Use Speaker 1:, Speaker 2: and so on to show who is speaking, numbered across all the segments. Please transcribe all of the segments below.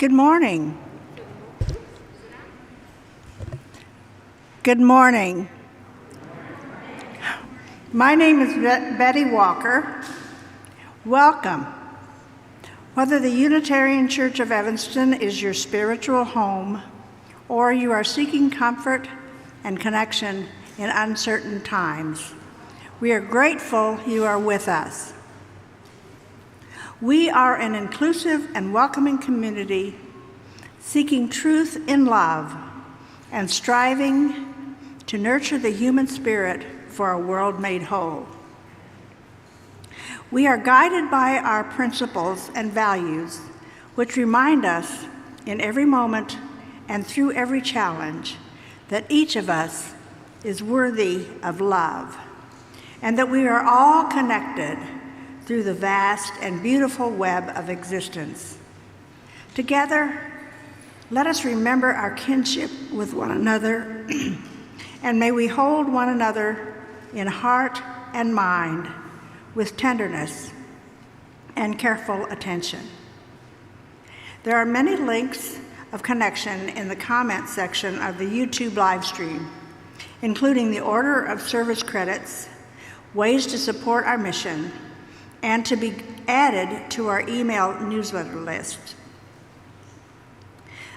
Speaker 1: Good morning. Good morning. My name is Betty Walker. Welcome. Whether the Unitarian Church of Evanston is your spiritual home or you are seeking comfort and connection in uncertain times, we are grateful you are with us. We are an inclusive and welcoming community seeking truth in love and striving to nurture the human spirit for a world made whole. We are guided by our principles and values, which remind us in every moment and through every challenge that each of us is worthy of love and that we are all connected through the vast and beautiful web of existence. Together, let us remember our kinship with one another, and may we hold one another in heart and mind with tenderness and careful attention. There are many links of connection in the comment section of the YouTube live stream, including the order of service credits, ways to support our mission, and to be added to our email newsletter list.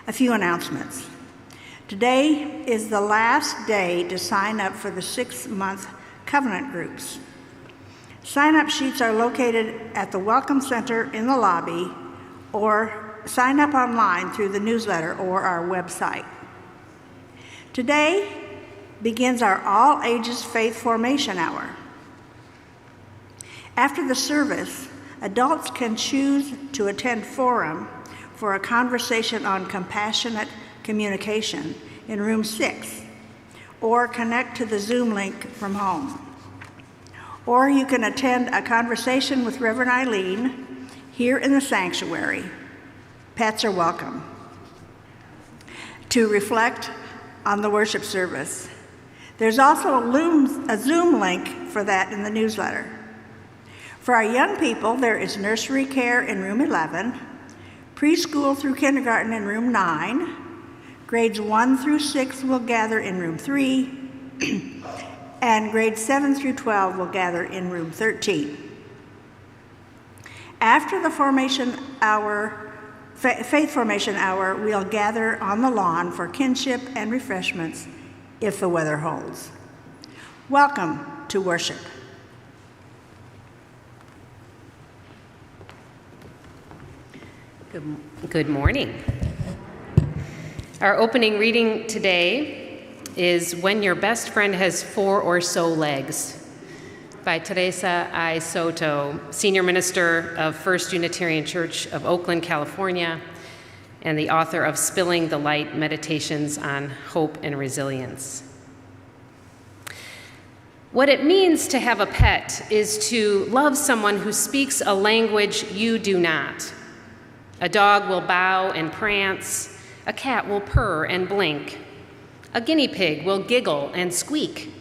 Speaker 1: A few announcements. Today is the last day to sign up for the 6-month covenant groups. Sign-up sheets are located at the Welcome Center in the lobby, or sign up online through the newsletter or our website. Today begins our all-ages faith formation hour. After the service, adults can choose to attend forum for a conversation on compassionate communication in room 6, or connect to the Zoom link from home. Or you can attend a conversation with Reverend Eileen here in the sanctuary. Pets are welcome. To reflect on the worship service. There's also a Zoom link for that in the newsletter. For our young people, there is nursery care in room 11, preschool through kindergarten in room 9, grades 1 through 6 will gather in room 3, and grades 7 through 12 will gather in room 13. After the formation hour, faith formation hour, we'll gather on the lawn for kinship and refreshments if the weather holds. Welcome to worship.
Speaker 2: Good morning. Our opening reading today is When Your Best Friend Has 4 or So Legs by Teresa I. Soto, Senior Minister of First Unitarian Church of Oakland, California, and the author of Spilling the Light, Meditations on Hope and Resilience. What it means to have a pet is to love someone who speaks a language you do not. A dog will bow and prance, a cat will purr and blink, a guinea pig will giggle and squeak.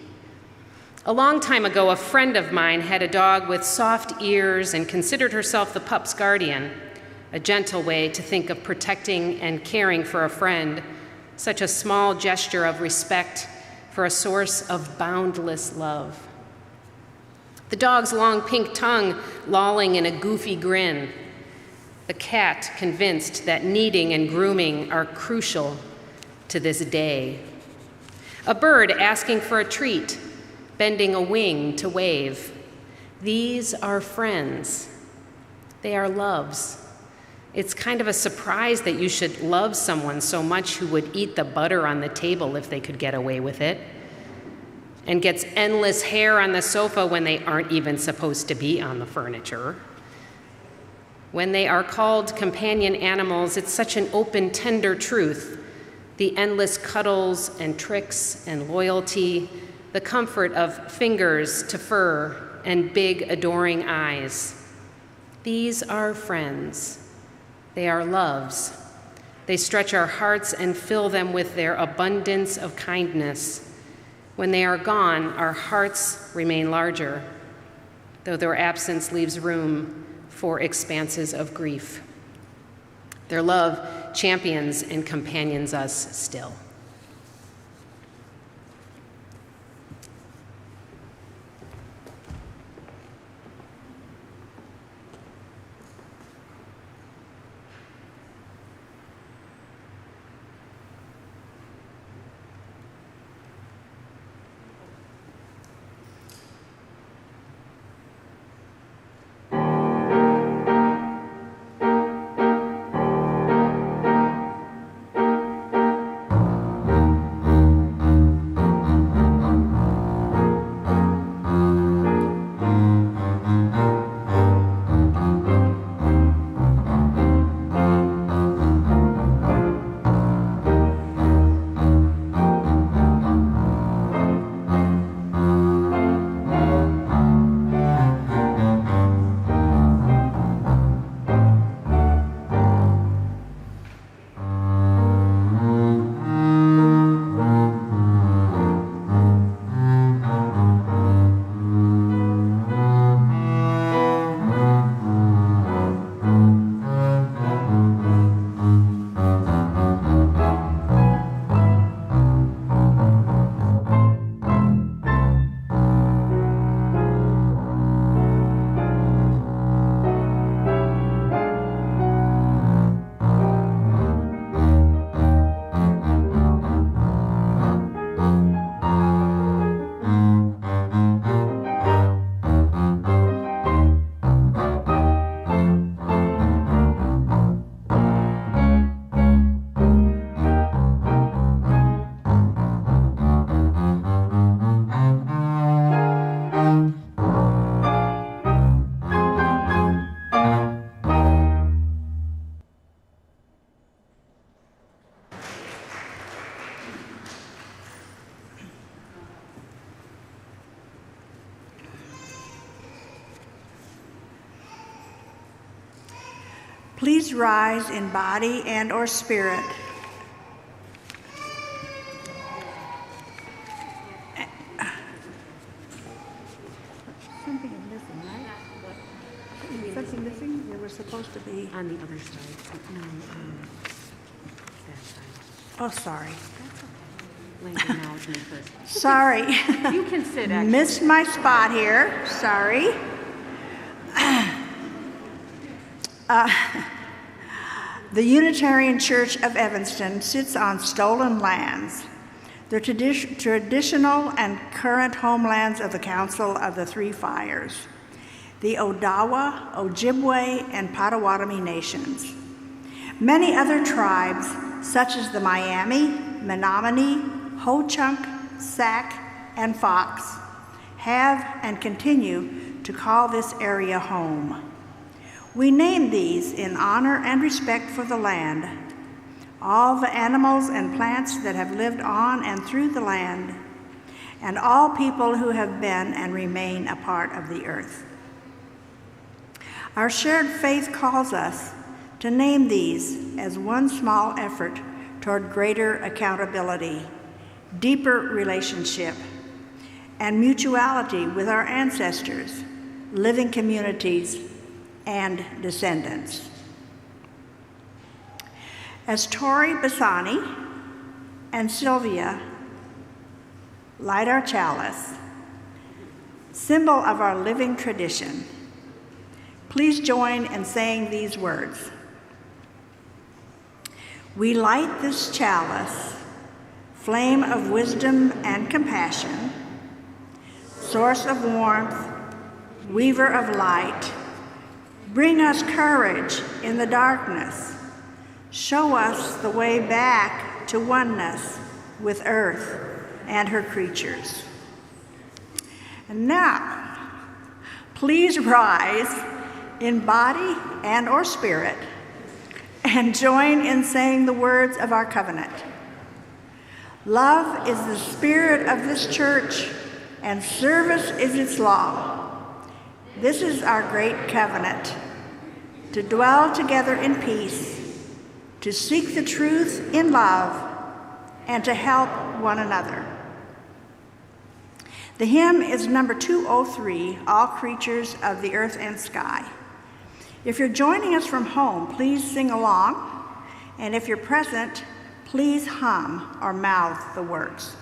Speaker 2: A long time ago, a friend of mine had a dog with soft ears and considered herself the pup's guardian, a gentle way to think of protecting and caring for a friend, such a small gesture of respect for a source of boundless love. The dog's long pink tongue lolling in a goofy grin, the cat convinced that kneading and grooming are crucial to this day. A bird asking for a treat, bending a wing to wave. These are friends. They are loves. It's kind of a surprise that you should love someone so much who would eat the butter on the table if they could get away with it, and gets endless hair on the sofa when they aren't even supposed to be on the furniture. When they are called companion animals, it's such an open, tender truth. The endless cuddles and tricks and loyalty, the comfort of fingers to fur and big, adoring eyes. These are friends. They are loves. They stretch our hearts and fill them with their abundance of kindness. When they are gone, our hearts remain larger, though their absence leaves room for expanses of grief. Their love champions and companions us still.
Speaker 1: Please rise in body and or spirit. Something is missing, right? Something missing? There was supposed to be.
Speaker 2: On the other side. No, that side.
Speaker 1: Oh, sorry.
Speaker 2: That's okay. Landon, now it's me first.
Speaker 1: Sorry.
Speaker 2: You can sit, actually.
Speaker 1: Missed my spot here. Sorry. The Unitarian Church of Evanston sits on stolen lands. The traditional and current homelands of the Council of the Three Fires, the Odawa, Ojibwe, and Potawatomi nations. Many other tribes, such as the Miami, Menominee, Ho-Chunk, Sac, and Fox, have and continue to call this area home. We name these in honor and respect for the land, all the animals and plants that have lived on and through the land, and all people who have been and remain a part of the earth. Our shared faith calls us to name these as one small effort toward greater accountability, deeper relationship, and mutuality with our ancestors, living communities, and descendants. As Tori Bassani and Sylvia light our chalice, symbol of our living tradition, please join in saying these words. We light this chalice, flame of wisdom and compassion, source of warmth, weaver of light. Bring us courage in the darkness. Show us the way back to oneness with Earth and her creatures. And now, please rise in body and or spirit and join in saying the words of our covenant. Love is the spirit of this church, and service is its law. This is our great covenant, to dwell together in peace, to seek the truth in love, and to help one another. The hymn is number 203, All Creatures of the Earth and Sky. If you're joining us from home, please sing along. And if you're present, please hum or mouth the words.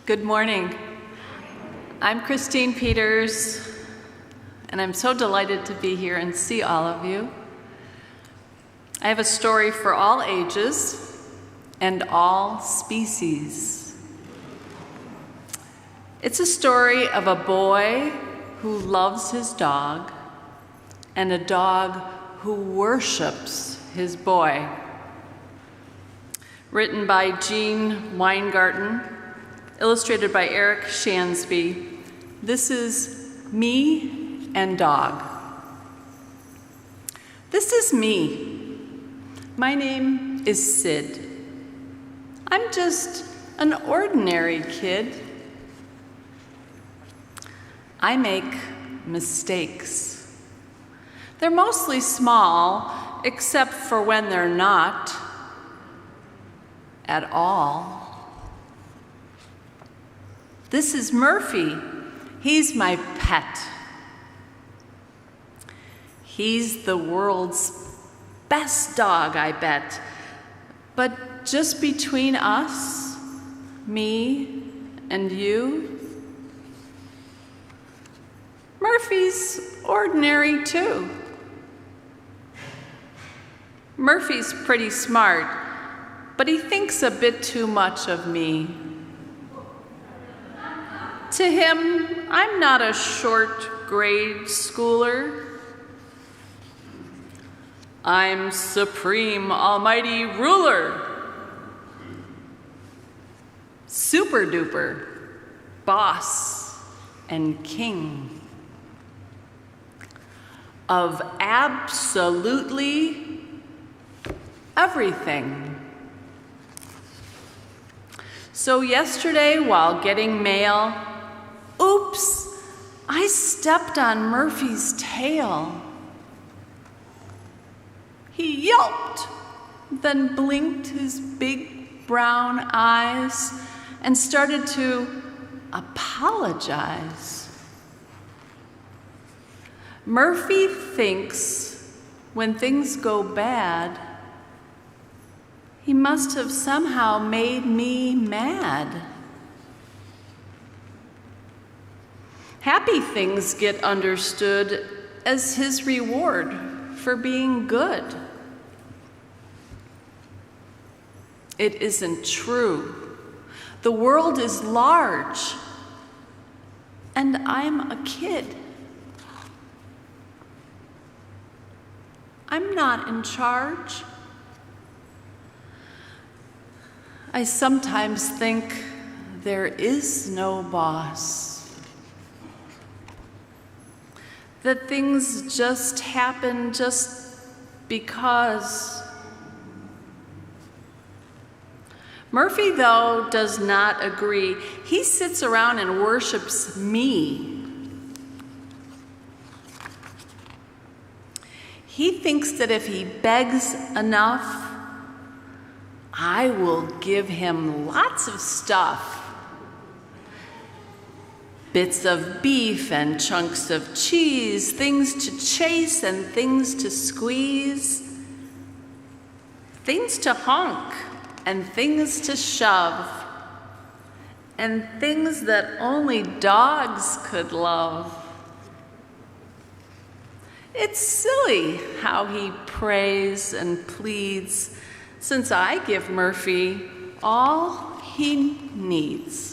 Speaker 3: Good morning. I'm Christine Peters, and I'm so delighted to be here and see all of you. I have a story for all ages and all species. It's a story of a boy who loves his dog and a dog who worships his boy. Written by Jean Weingarten, illustrated by Eric Shansby. This is Me and Dog. This is me. My name is Sid. I'm just an ordinary kid. I make mistakes. They're mostly small, except for when they're not at all. This is Murphy. He's my pet. He's the world's best dog, I bet. But just between us, me and you, Murphy's ordinary too. Murphy's pretty smart, but he thinks a bit too much of me. To him, I'm not a short grade schooler. I'm supreme, almighty ruler. Super duper, boss and king. Of absolutely everything. So yesterday, while getting mail, oops, I stepped on Murphy's tail. He yelped, then blinked his big brown eyes and started to apologize. Murphy thinks when things go bad, he must have somehow made me mad. Happy things get understood as his reward for being good. It isn't true. The world is large, and I'm a kid. I'm not in charge. I sometimes think there is no boss. That things just happen just because. Murphy, though, does not agree. He sits around and worships me. He thinks that if he begs enough, I will give him lots of stuff. Bits of beef and chunks of cheese, things to chase and things to squeeze, things to honk and things to shove, and things that only dogs could love. It's silly how he prays and pleads, since I give Murphy all he needs.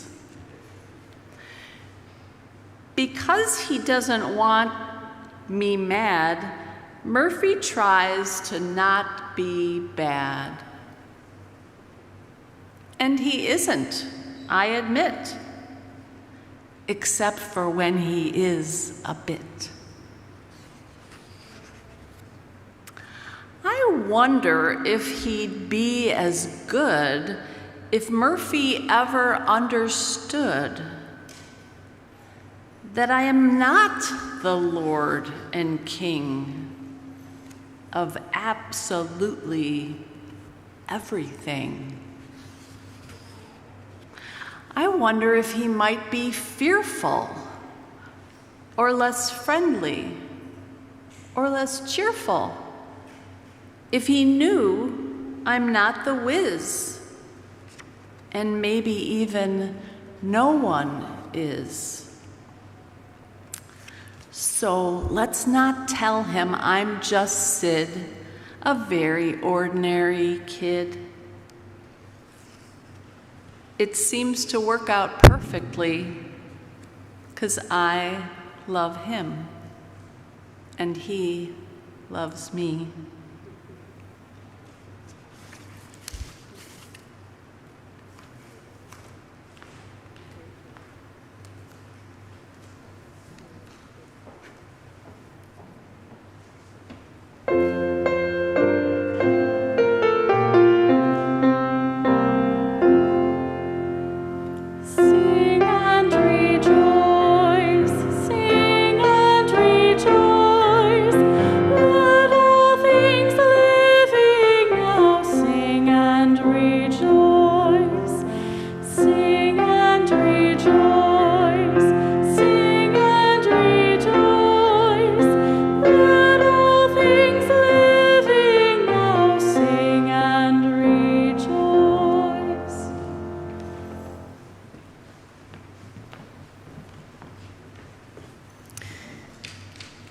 Speaker 3: Because he doesn't want me mad, Murphy tries to not be bad. And he isn't, I admit, except for when he is a bit. I wonder if he'd be as good if Murphy ever understood that I am not the Lord and King of absolutely everything. I wonder if he might be fearful, or less friendly, or less cheerful, if he knew I'm not the whiz, and maybe even no one is. So let's not tell him I'm just Sid, a very ordinary kid. It seems to work out perfectly, 'cause I love him, and he loves me.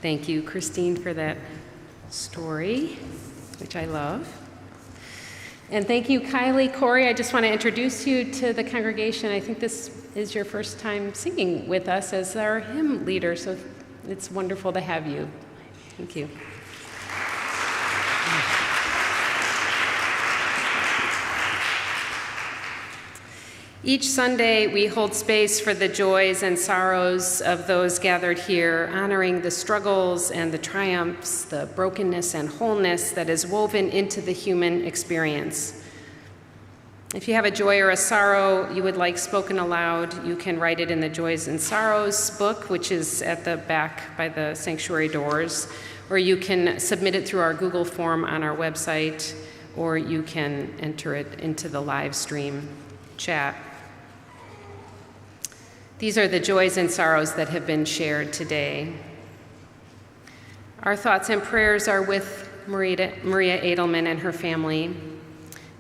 Speaker 2: Thank you, Christine, for that story, which I love. And thank you, Kylie. Corey, I just want to introduce you to the congregation. I think this is your first time singing with us as our hymn leader, so it's wonderful to have you. Thank you. Each Sunday, we hold space for the joys and sorrows of those gathered here, honoring the struggles and the triumphs, the brokenness and wholeness that is woven into the human experience. If you have a joy or a sorrow you would like spoken aloud, you can write it in the Joys and Sorrows book, which is at the back by the sanctuary doors, or you can submit it through our Google form on our website, or you can enter it into the live stream chat. These are the joys and sorrows that have been shared today. Our thoughts and prayers are with Maria Edelman and her family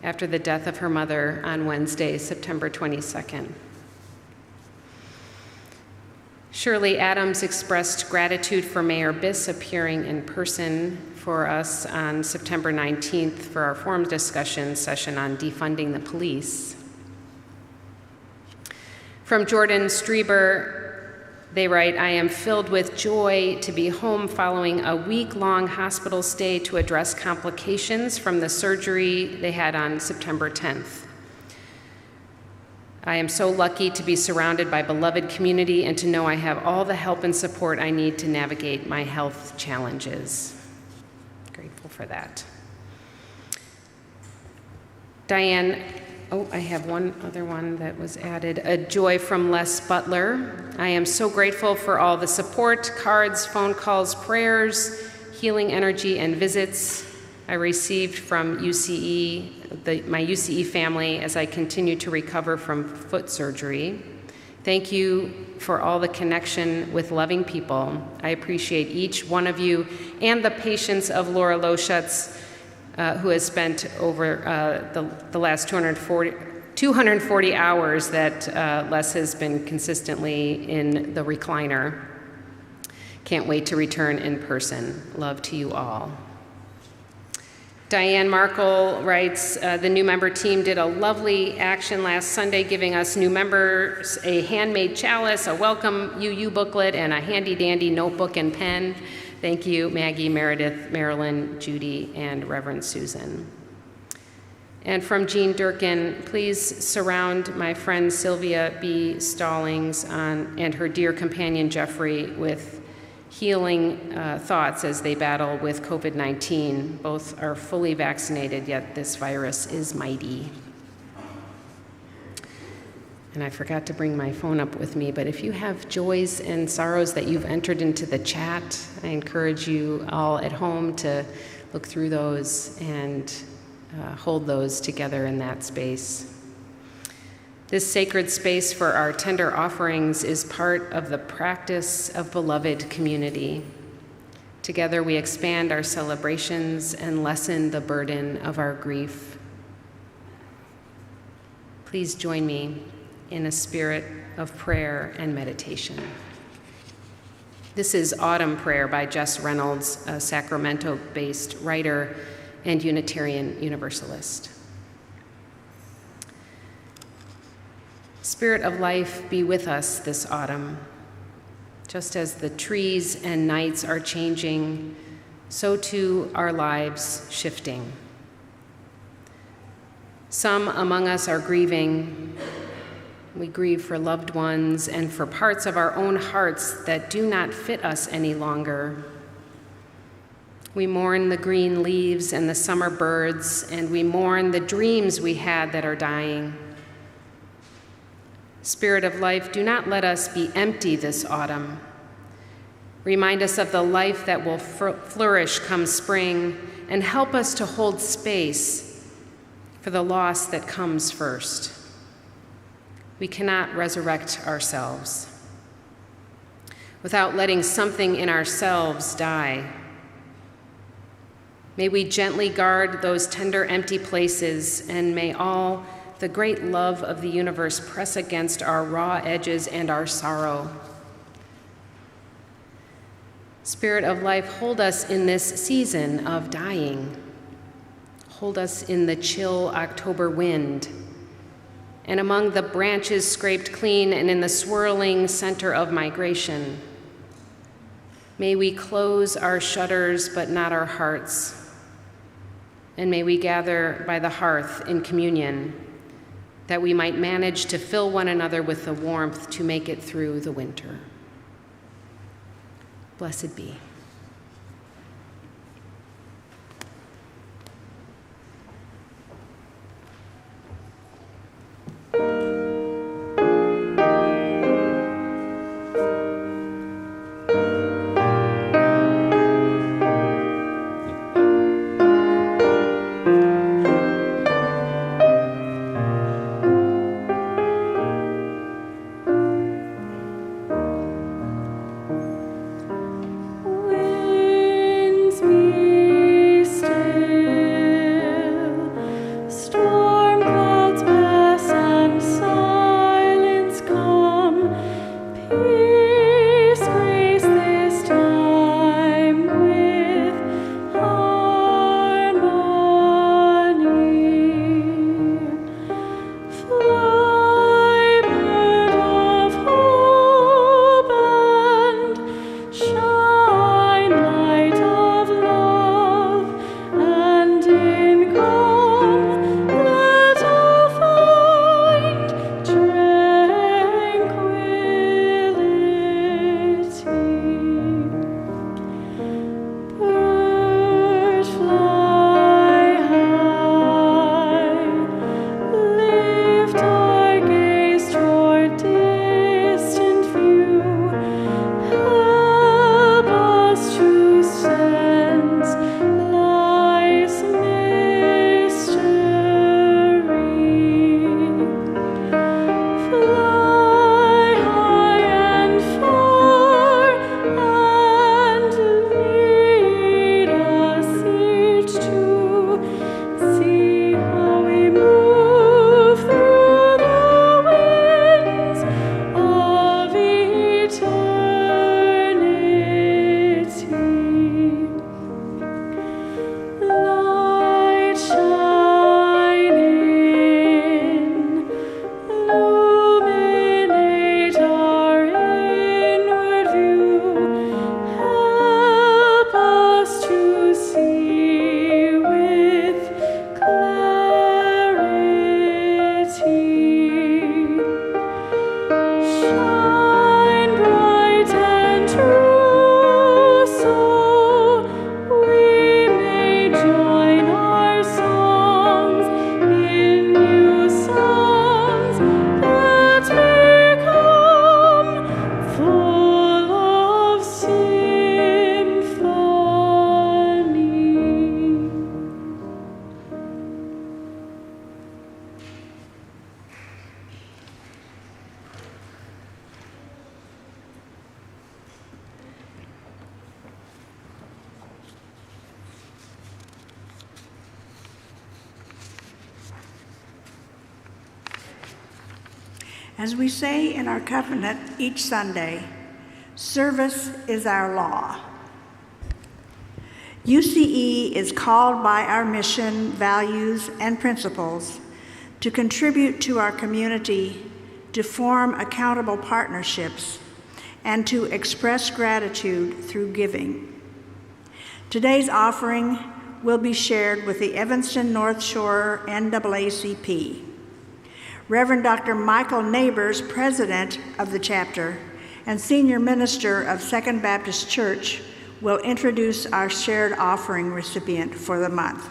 Speaker 2: after the death of her mother on Wednesday, September 22nd. Shirley Adams expressed gratitude for Mayor Biss appearing in person for us on September 19th for our forum discussion session on defunding the police. From Jordan Strieber, they write, I am filled with joy to be home following a week-long hospital stay to address complications from the surgery they had on September 10th. I am so lucky to be surrounded by beloved community and to know I have all the help and support I need to navigate my health challenges. Grateful for that. Diane, I have one other one that was added. A joy from Les Butler. I am so grateful for all the support, cards, phone calls, prayers, healing energy, and visits I received from UCE, my UCE family as I continue to recover from foot surgery. Thank you for all the connection with loving people. I appreciate each one of you and the patience of Laura Loschutz, who has spent over the last 240 hours that Les has been consistently in the recliner. Can't wait to return in person. Love to you all. Diane Markle writes, the new member team did a lovely action last Sunday, giving us new members a handmade chalice, a welcome UU booklet, and a handy-dandy notebook and pen. Thank you, Maggie, Meredith, Marilyn, Judy, and Reverend Susan. And from Jean Durkin, please surround my friend Sylvia B. Stallings and her dear companion Jeffrey with healing thoughts as they battle with COVID-19. Both are fully vaccinated, yet this virus is mighty. And I forgot to bring my phone up with me, but if you have joys and sorrows that you've entered into the chat, I encourage you all at home to look through those and hold those together in that space. This sacred space for our tender offerings is part of the practice of beloved community. Together we expand our celebrations and lessen the burden of our grief. Please join me in a spirit of prayer and meditation. This is Autumn Prayer by Jess Reynolds, a Sacramento-based writer and Unitarian Universalist. Spirit of life, be with us this autumn. Just as the trees and nights are changing, so too our lives shifting. Some among us are grieving. We grieve for loved ones and for parts of our own hearts that do not fit us any longer. We mourn the green leaves and the summer birds, and we mourn the dreams we had that are dying. Spirit of life, do not let us be empty this autumn. Remind us of the life that will flourish come spring, and help us to hold space for the loss that comes first. We cannot resurrect ourselves without letting something in ourselves die. May we gently guard those tender, empty places, and may all the great love of the universe press against our raw edges and our sorrow. Spirit of life, hold us in this season of dying. Hold us in the chill October wind, and among the branches scraped clean and in the swirling center of migration. May we close our shutters but not our hearts, and may we gather by the hearth in communion, that we might manage to fill one another with the warmth to make it through the winter. Blessed be.
Speaker 1: As we say in our covenant each Sunday, service is our law. UCE is called by our mission, values, and principles to contribute to our community, to form accountable partnerships, and to express gratitude through giving. Today's offering will be shared with the Evanston North Shore NAACP. Reverend Dr. Michael Neighbors, president of the chapter and senior minister of Second Baptist Church, will introduce our shared offering recipient for the month.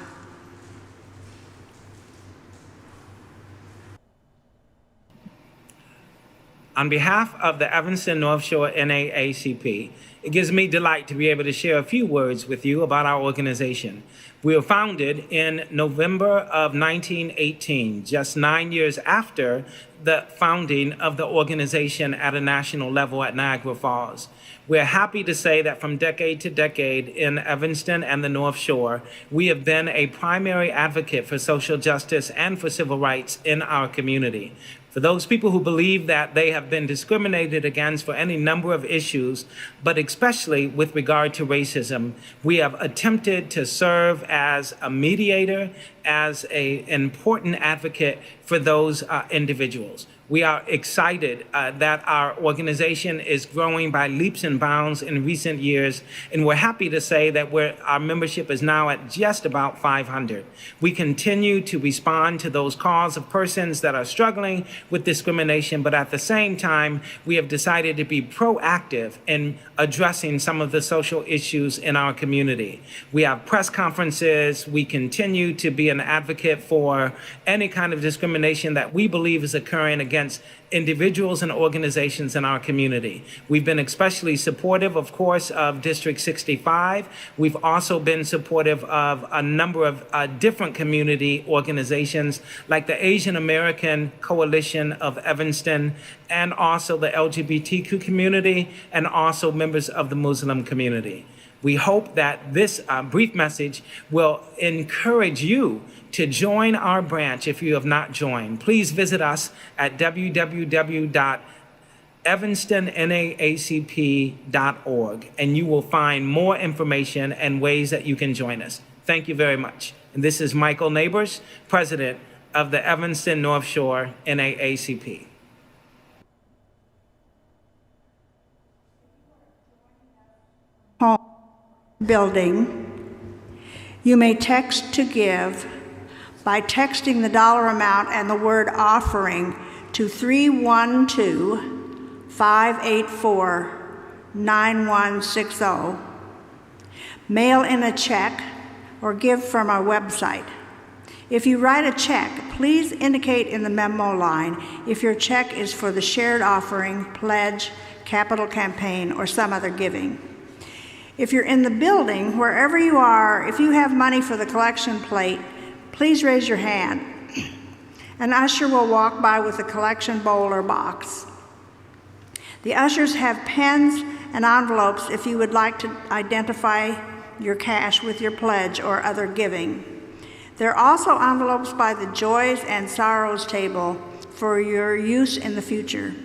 Speaker 4: On behalf of the Evanston North Shore NAACP, it gives me delight to be able to share a few words with you about our organization. We were founded in November of 1918, just 9 years after the founding of the organization at a national level at Niagara Falls. We're happy to say that from decade to decade in Evanston and the North Shore, we have been a primary advocate for social justice and for civil rights in our community. For those people who believe that they have been discriminated against for any number of issues, but especially with regard to racism, we have attempted to serve as a mediator, as an important advocate for those individuals. We are excited that our organization is growing by leaps and bounds in recent years, and we're happy to say that our membership is now at just about 500. We continue to respond to those calls of persons that are struggling with discrimination, but at the same time, we have decided to be proactive in addressing some of the social issues in our community. We have press conferences. We continue to be an advocate for any kind of discrimination that we believe is occurring against individuals and organizations in our community. We've been especially supportive, of course, of District 65. We've also been supportive of a number of different community organizations like the Asian American Coalition of Evanston, and also the LGBTQ community, and also members of the Muslim community. We hope that this brief message will encourage you to join our branch if you have not joined. Please visit us at www.evanstonnacp.org, and you will find more information and ways that you can join us. Thank you very much. And this is Michael Neighbors, president of the Evanston North Shore NAACP.
Speaker 1: Building, you may text to give by texting the dollar amount and the word offering to 312-584-9160. Mail in a check or give from our website. If you write a check, please indicate in the memo line if your check is for the shared offering, pledge, capital campaign, or some other giving. If you're in the building, wherever you are, if you have money for the collection plate, please raise your hand. An usher will walk by with a collection bowl or box. The ushers have pens and envelopes if you would like to identify your cash with your pledge or other giving. There are also envelopes by the Joys and Sorrows table for your use in the future.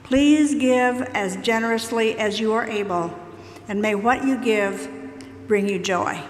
Speaker 1: Please give as generously as you are able, and may what you give bring you joy.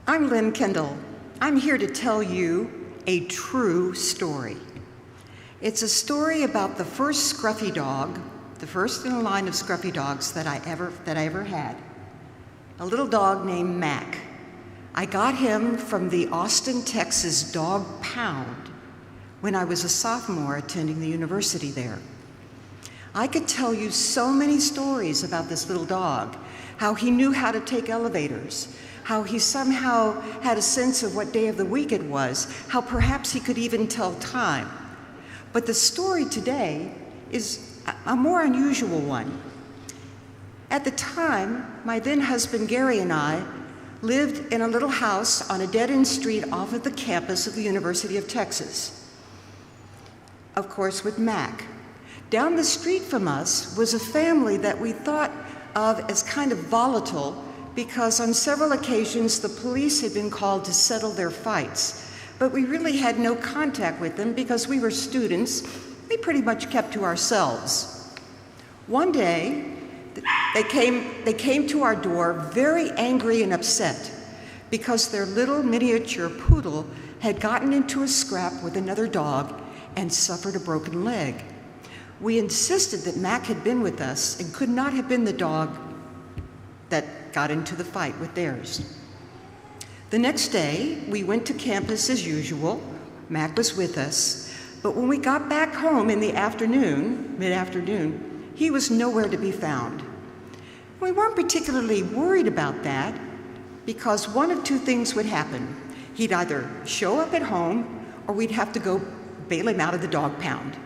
Speaker 5: I'm Lynn Kendall. I'm here to tell you a true story. It's a story about the first scruffy dog, the first in a line of scruffy dogs that I ever had. A little dog named Mac. I got him from the Austin, Texas dog pound when I was a sophomore attending the university there. I could tell you so many stories about this little dog, how he knew how to take elevators, how he somehow had a sense of what day of the week it was, how perhaps he could even tell time. But the story today is a more unusual one. At the time, my then husband Gary and I lived in a little house on a dead-end street off of the campus of the University of Texas. Of course, with Mac. Down the street from us was a family that we thought of as kind of volatile because on several occasions the police had been called to settle their fights. But we really had no contact with them because we were students. We pretty much kept to ourselves. One day, they came to our door very angry and upset because their little miniature poodle had gotten into a scrap with another dog and suffered a broken leg. We insisted that Mac had been with us and could not have been the dog that got into the fight with theirs. The next day, we went to campus as usual. Mac was with us, but when we got back home in the afternoon, mid-afternoon, he was nowhere to be found. We weren't particularly worried about that because one of two things would happen. He'd either show up at home or we'd have to go bail him out of the dog pound.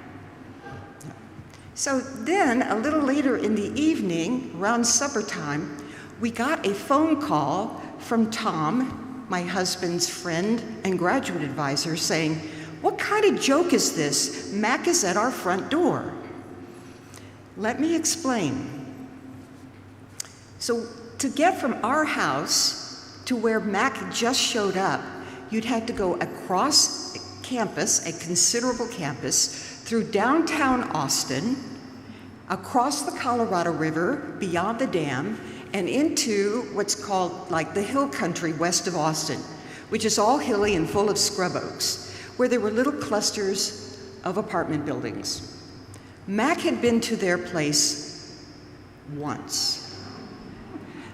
Speaker 5: So then, a little later in the evening, around supper time, we got a phone call from Tom, my husband's friend and graduate advisor, saying, "What kind of joke is this? Mac is at our front door." Let me explain. So to get from our house to where Mac just showed up, you'd have to go across campus, a considerable campus, through downtown Austin, across the Colorado River, beyond the dam, and into what's called like the hill country west of Austin, which is all hilly and full of scrub oaks, where there were little clusters of apartment buildings. Mac had been to their place once.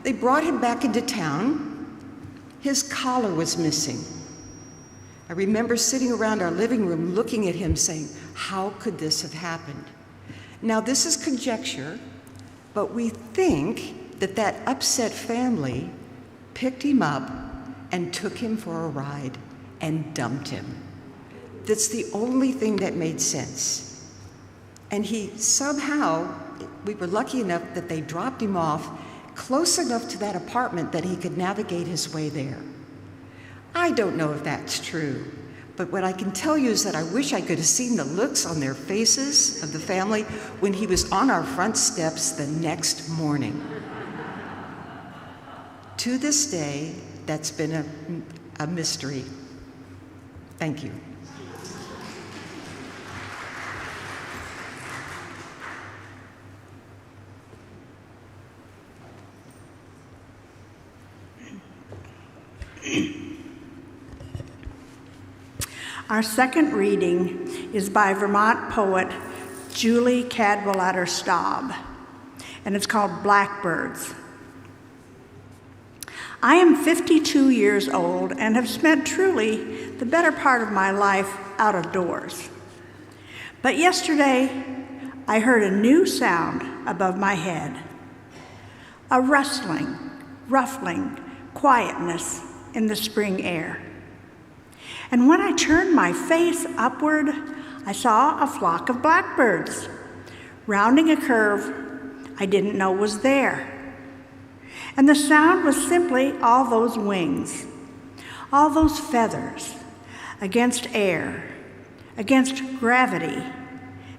Speaker 5: They brought him back into town. His collar was missing. I remember sitting around our living room looking at him saying, how could this have happened? Now this is conjecture, but we think that that upset family picked him up and took him for a ride and dumped him. That's the only thing that made sense. And he somehow, we were lucky enough that they dropped him off close enough to that apartment that he could navigate his way there. I don't know if that's true, but what I can tell you is that I wish I could have seen the looks on their faces of the family when he was on our front steps the next morning. To this day, that's been a mystery. Thank you.
Speaker 1: Our second reading is by Vermont poet Julie Cadwallader Staub, and it's called Blackbirds. I am 52 years old and have spent truly the better part of my life out of doors. But yesterday, I heard a new sound above my head, a rustling, ruffling quietness in the spring air. And when I turned my face upward, I saw a flock of blackbirds rounding a curve I didn't know was there. And the sound was simply all those wings, all those feathers against air, against gravity,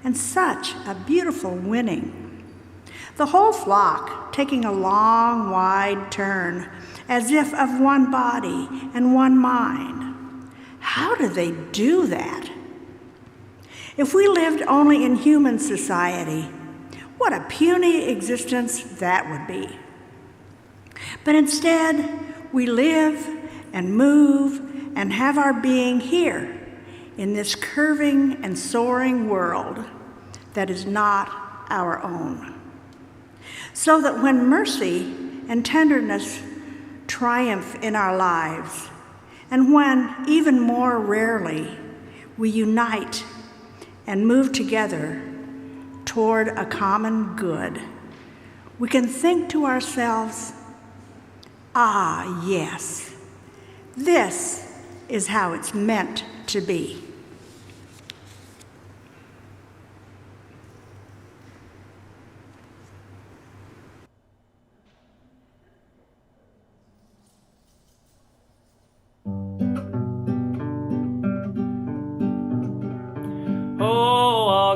Speaker 1: and such a beautiful winning. The whole flock taking a long, wide turn, as if of one body and one mind. How do they do that? If we lived only in human society, what a puny existence that would be. But instead, we live and move and have our being here in this curving and soaring world that is not our own. So that when mercy and tenderness triumph in our lives, and when, even more rarely, we unite and move together toward a common good, we can think to ourselves, ah, yes, this is how it's meant to be.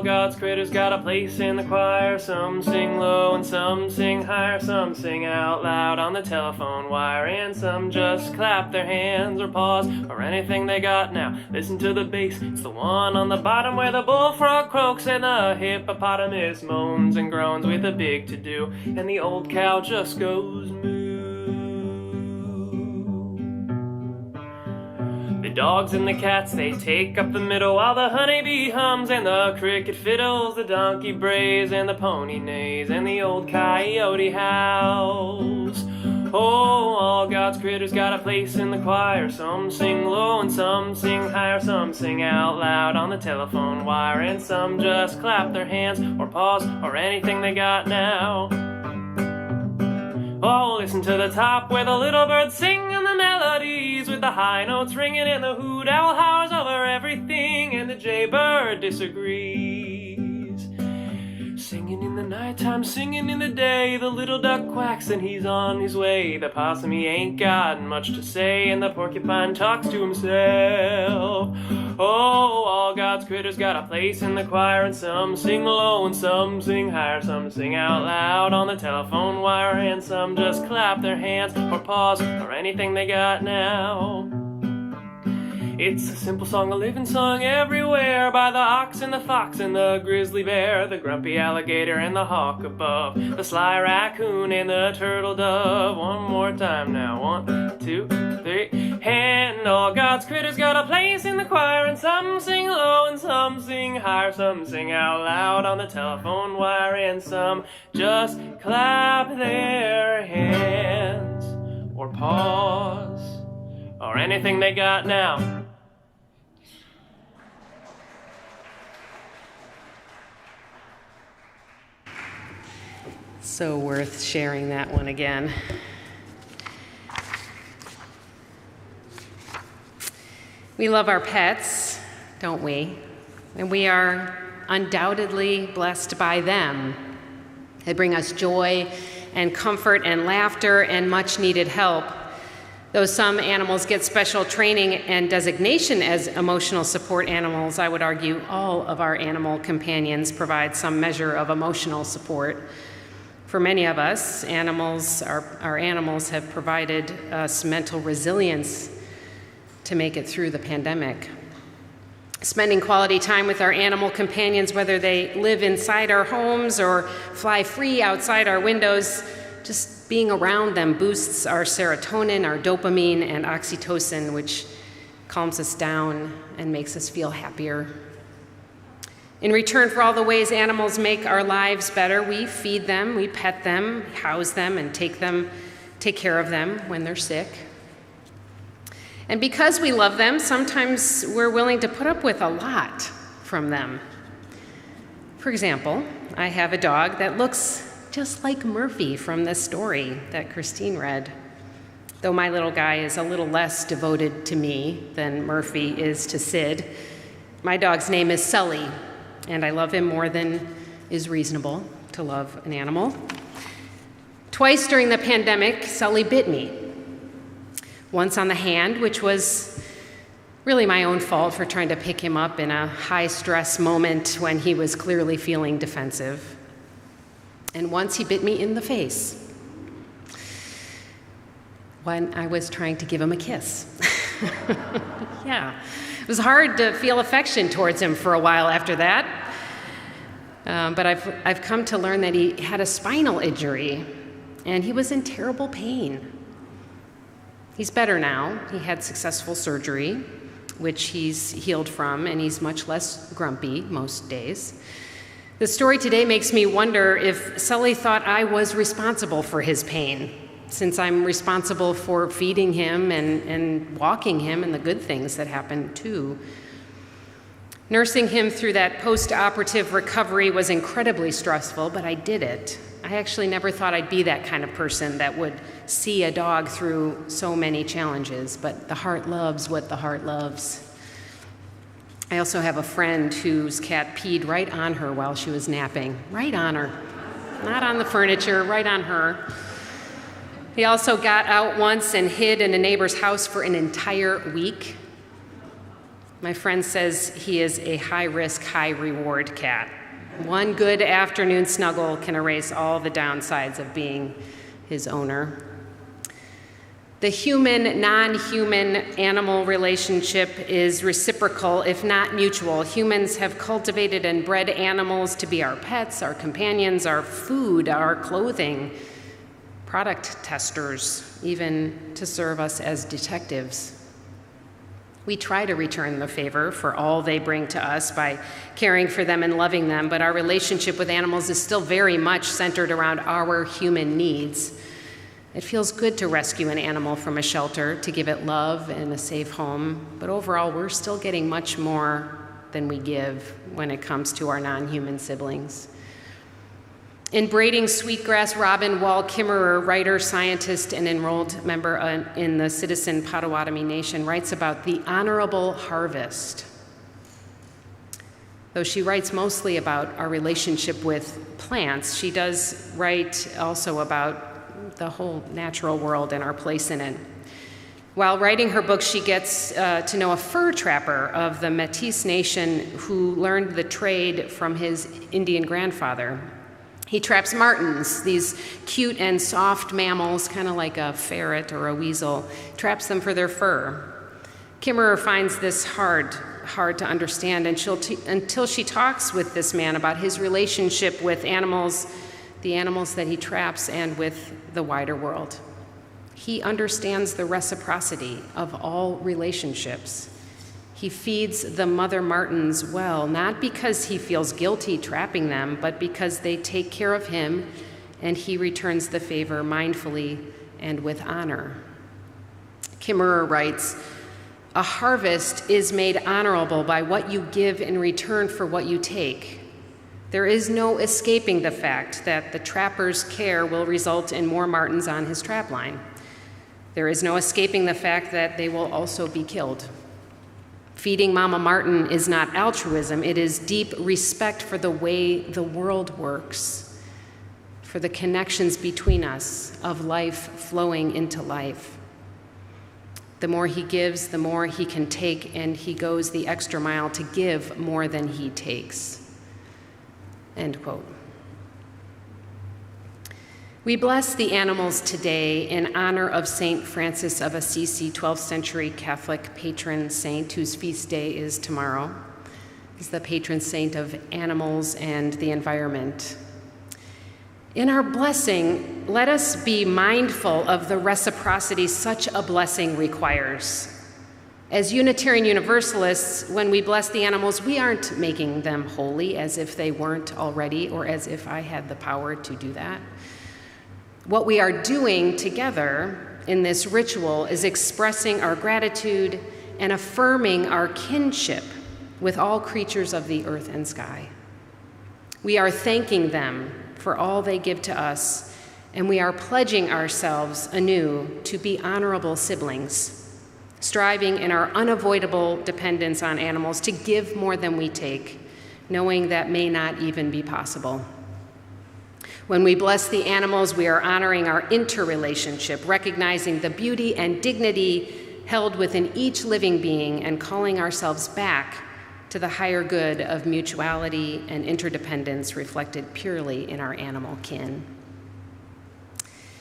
Speaker 6: God's critters got a place in the choir. Some sing low and some sing higher. Some sing out loud on the telephone wire, and some just clap their hands or pause or anything they got now. Listen to the bass, it's the one on the bottom where the bullfrog croaks and the hippopotamus moans and groans with a big to-do, and the old cow just goes moo. The dogs and the cats, they take up the middle, while the honeybee hums and the cricket fiddles, the donkey brays and the pony neighs, and the old coyote howls. Oh, all God's critters got a place in the choir. Some sing low and some sing higher. Some sing out loud on the telephone wire, and some just clap their hands or pause or anything they got now. Oh, listen to the top where the little birds sing and the melodies with the high notes ringing, and the hoot owl howls over everything, and the jaybird disagrees. Singing in the nighttime, singing in the day, the little duck quacks and he's on his way. The possum, he ain't got much to say, and the porcupine talks to himself. Oh, all God's critters got a place in the choir, and some sing low and some sing higher. Some sing out loud on the telephone wire, and some just clap their hands or pause or anything they got now. It's a simple song, a living song everywhere, by the ox and the fox and the grizzly bear, the grumpy alligator and the hawk above, the sly raccoon and the turtle dove. One more time now, 1, 2, 3. And all God's critters got a place in the choir, and some sing low and some sing higher. Some sing out loud on the telephone wire, and some just clap their hands or pause or anything they got now.
Speaker 2: So worth sharing that one again. We love our pets, don't we? And we are undoubtedly blessed by them. They bring us joy and comfort and laughter and much needed help. Though some animals get special training and designation as emotional support animals, I would argue all of our animal companions provide some measure of emotional support. For many of us, our animals have provided us mental resilience to make it through the pandemic. Spending quality time with our animal companions, whether they live inside our homes or fly free outside our windows, just being around them boosts our serotonin, our dopamine, and oxytocin, which calms us down and makes us feel happier. In return for all the ways animals make our lives better, we feed them, we pet them, house them, and take care of them when they're sick. And because we love them, sometimes we're willing to put up with a lot from them. For example, I have a dog that looks just like Murphy from the story that Christine read. Though my little guy is a little less devoted to me than Murphy is to Sid, my dog's name is Sully, and I love him more than is reasonable to love an animal. Twice during the pandemic, Sully bit me. Once on the hand, which was really my own fault for trying to pick him up in a high-stress moment when he was clearly feeling defensive. And once he bit me in the face when I was trying to give him a kiss. Yeah. It was hard to feel affection towards him for a while after that. But I've come to learn that he had a spinal injury, and he was in terrible pain. He's better now. He had successful surgery, which he's healed from, and he's much less grumpy most days. The story today makes me wonder if Sully thought I was responsible for his pain, since I'm responsible for feeding him and walking him and the good things that happened too. Nursing him through that post-operative recovery was incredibly stressful, but I did it. I actually never thought I'd be that kind of person that would see a dog through so many challenges, but the heart loves what the heart loves. I also have a friend whose cat peed right on her while she was napping. Right on her. Not on the furniture, right on her. He also got out once and hid in a neighbor's house for an entire week. My friend says he is a high-risk, high-reward cat. One good afternoon snuggle can erase all the downsides of being his owner. The human-non-human animal relationship is reciprocal, if not mutual. Humans have cultivated and bred animals to be our pets, our companions, our food, our clothing, product testers, even to serve us as detectives. We try to return the favor for all they bring to us by caring for them and loving them, but our relationship with animals is still very much centered around our human needs. It feels good to rescue an animal from a shelter, to give it love and a safe home, but overall, we're still getting much more than we give when it comes to our non-human siblings. In Braiding Sweetgrass, Robin Wall Kimmerer, writer, scientist, and enrolled member in the Citizen Potawatomi Nation, writes about the honorable harvest. Though she writes mostly about our relationship with plants, she does write also about the whole natural world and our place in it. While writing her book, she gets to know a fur trapper of the Métis Nation who learned the trade from his Indian grandfather. He traps martens, these cute and soft mammals, kind of like a ferret or a weasel, traps them for their fur. Kimmerer finds this hard to understand until she talks with this man about his relationship with animals, the animals that he traps, and with the wider world. He understands the reciprocity of all relationships. He feeds the mother martens well, not because he feels guilty trapping them, but because they take care of him and he returns the favor mindfully and with honor. Kimmerer writes, "A harvest is made honorable by what you give in return for what you take. There is no escaping the fact that the trapper's care will result in more martens on his trap line. There is no escaping the fact that they will also be killed. Feeding Mama Martin is not altruism, it is deep respect for the way the world works, for the connections between us of life flowing into life. The more he gives, the more he can take, and he goes the extra mile to give more than he takes." End quote. We bless the animals today in honor of St. Francis of Assisi, 12th century Catholic patron saint, whose feast day is tomorrow. He's the patron saint of animals and the environment. In our blessing, let us be mindful of the reciprocity such a blessing requires. As Unitarian Universalists, when we bless the animals, we aren't making them holy as if they weren't already, or as if I had the power to do that. What we are doing together in this ritual is expressing our gratitude and affirming our kinship with all creatures of the earth and sky. We are thanking them for all they give to us, and we are pledging ourselves anew to be honorable siblings, striving in our unavoidable dependence on animals to give more than we take, knowing that may not even be possible. When we bless the animals, we are honoring our interrelationship, recognizing the beauty and dignity held within each living being, and calling ourselves back to the higher good of mutuality and interdependence reflected purely in our animal kin.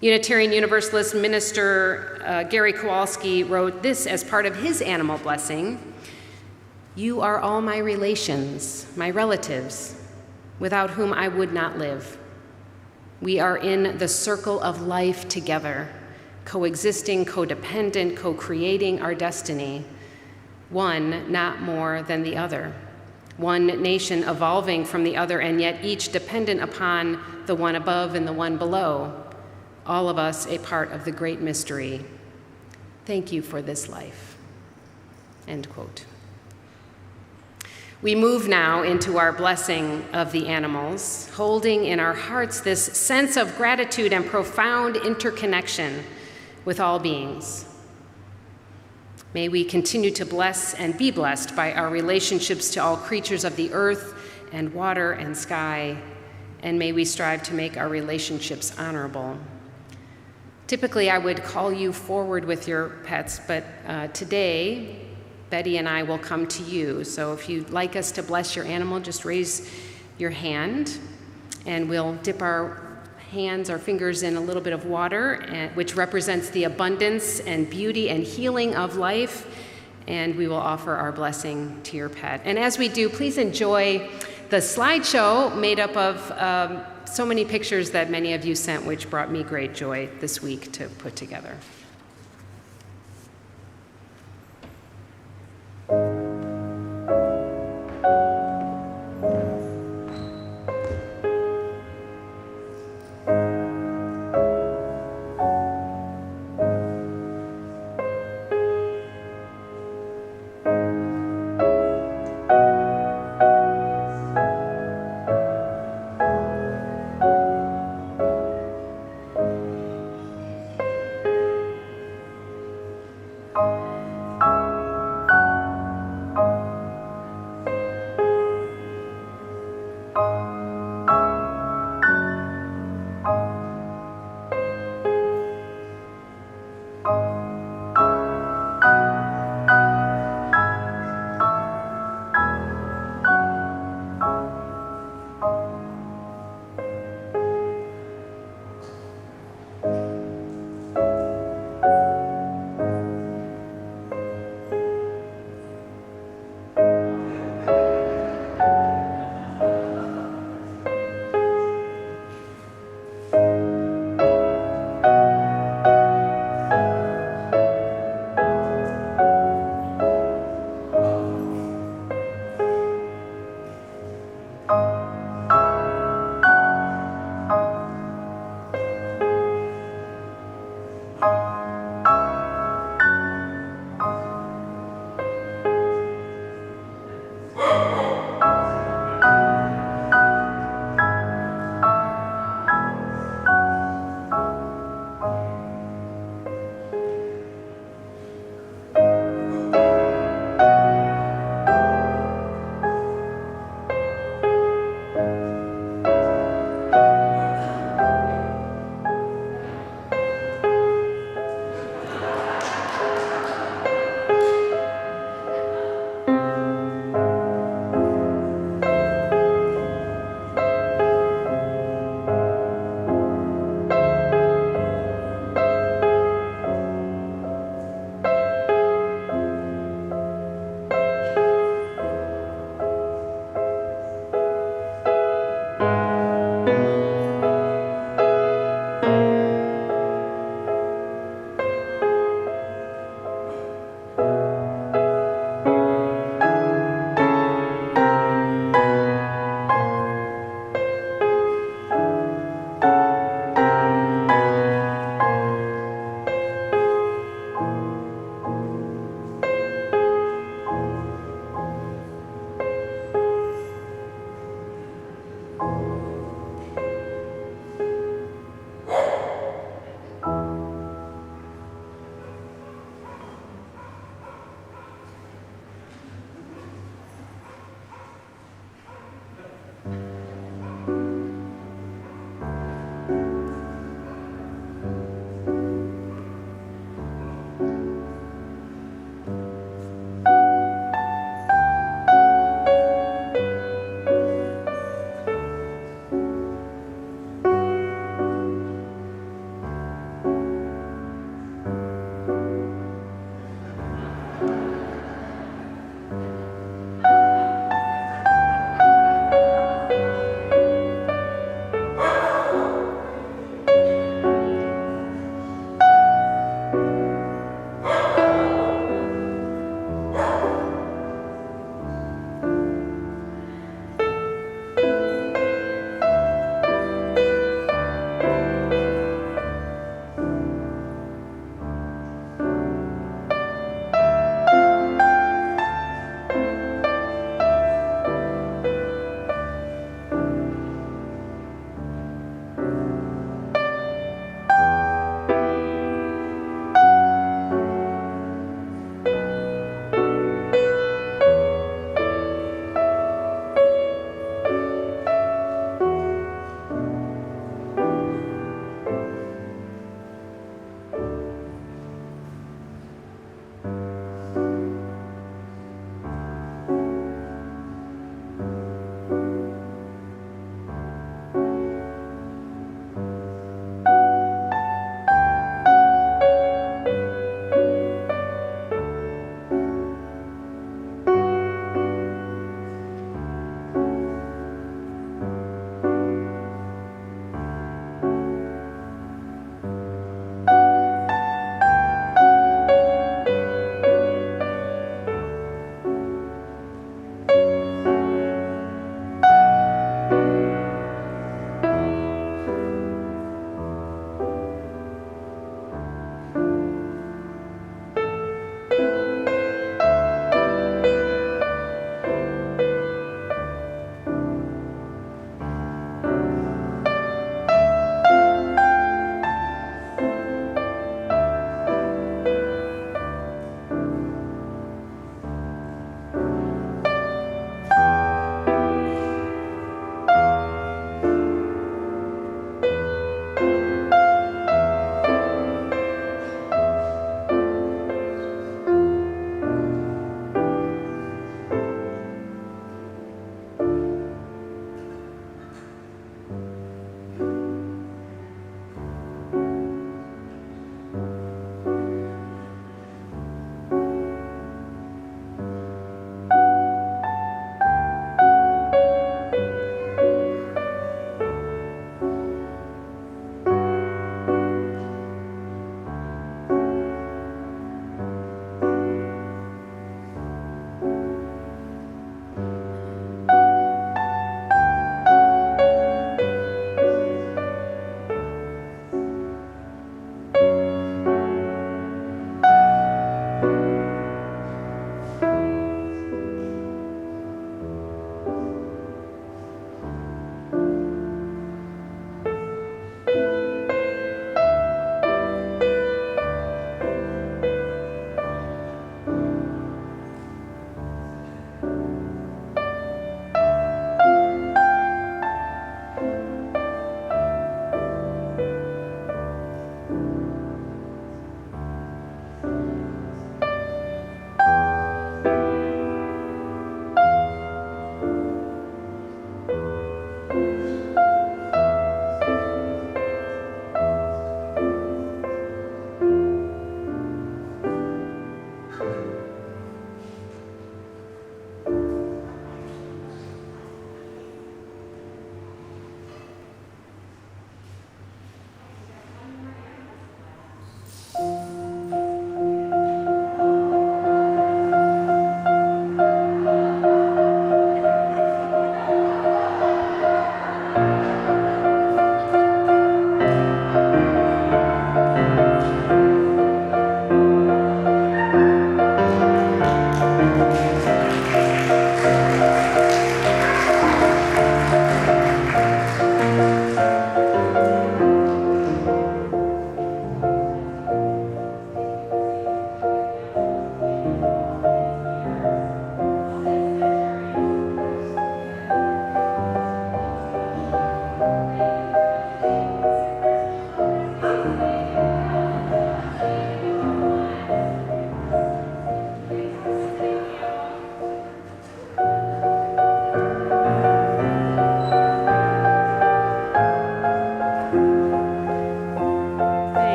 Speaker 2: Unitarian Universalist minister Gary Kowalski wrote this as part of his animal blessing: "You are all my relations, my relatives, without whom I would not live. We are in the circle of life together, coexisting, codependent, co-creating our destiny, one not more than the other, one nation evolving from the other, and yet each dependent upon the one above and the one below, all of us a part of the great mystery. Thank you for this life." End quote. We move now into our blessing of the animals, holding in our hearts this sense of gratitude and profound interconnection with all beings. May we continue to bless and be blessed by our relationships to all creatures of the earth and water and sky, and may we strive to make our relationships honorable. Typically, I would call you forward with your pets, but today, Betty and I will come to you. So if you'd like us to bless your animal, just raise your hand, and we'll dip our hands, our fingers in a little bit of water, which represents the abundance and beauty and healing of life, and we will offer our blessing to your pet. And as we do, please enjoy the slideshow made up of so many pictures that many of you sent, which brought me great joy this week to put together.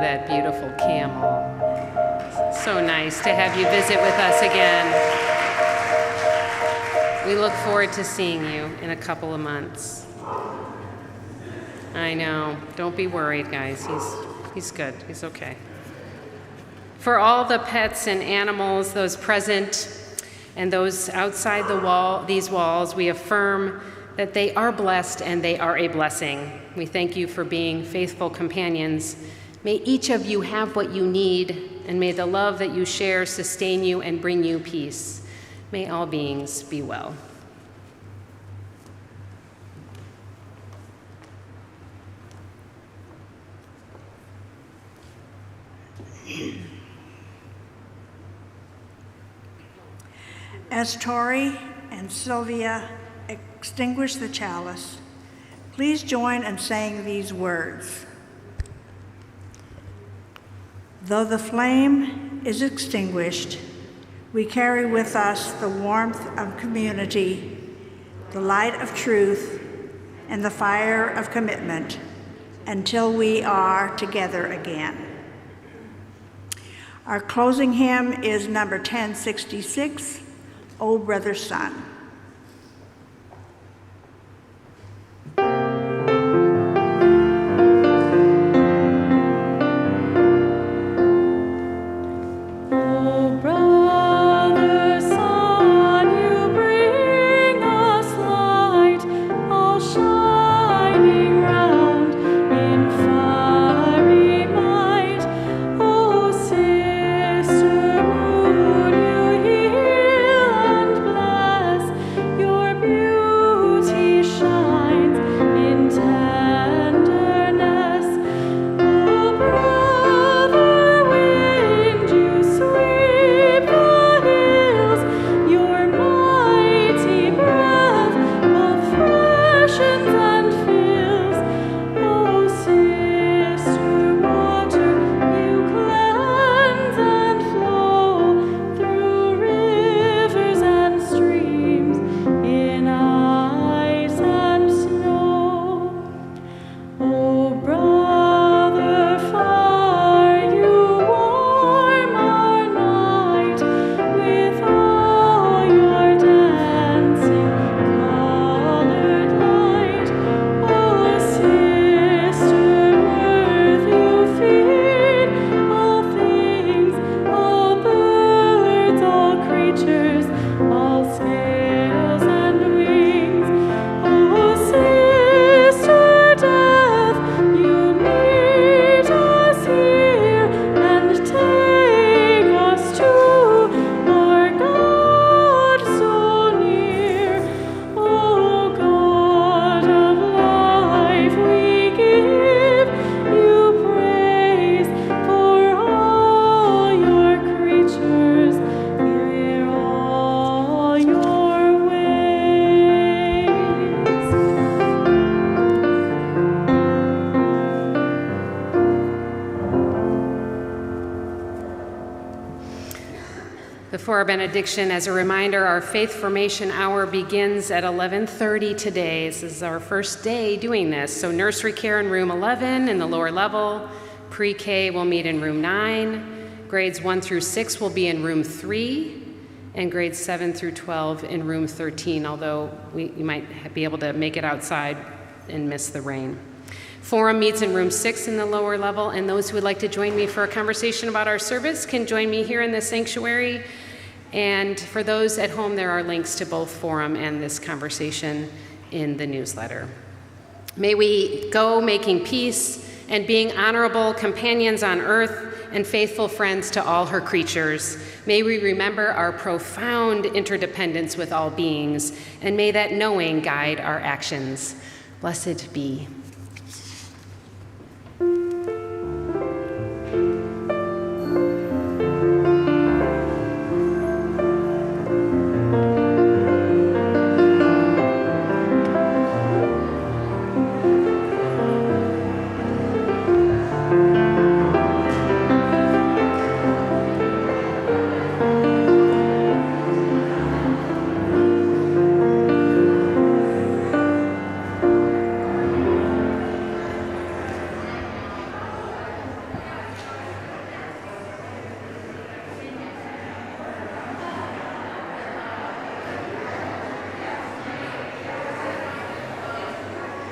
Speaker 2: that beautiful camel. So nice to have you visit with us again. We look forward to seeing you in a couple of months. I know. Don't be worried, guys. He's good. He's okay. For all the pets and animals, those present and those outside these walls, we affirm that they are blessed and they are a blessing. We thank you for being faithful companions. May each of you have what you need, and may the love that you share sustain you and bring you peace. May all beings be well.
Speaker 1: As Tori and Sylvia extinguish the chalice, please join in saying these words. Though the flame is extinguished, we carry with us the warmth of community, the light of truth, and the fire of commitment until we are together again. Our closing hymn is number 1066, O Brother Sun.
Speaker 2: Before our benediction, as a reminder, our Faith Formation Hour begins at 11:30 today. This is our first day doing this. So nursery care in room 11 in the lower level. Pre-K will meet in room 9. Grades 1 through 6 will be in room 3. And grades 7 through 12 in room 13, although you might be able to make it outside and miss the rain. Forum meets in room 6 in the lower level, and those who would like to join me for a conversation about our service can join me here in the sanctuary. And for those at home, there are links to both Forum and this conversation in the newsletter. May we go making peace and being honorable companions on earth and faithful friends to all her creatures. May we remember our profound interdependence with all beings, and may that knowing guide our actions. Blessed be.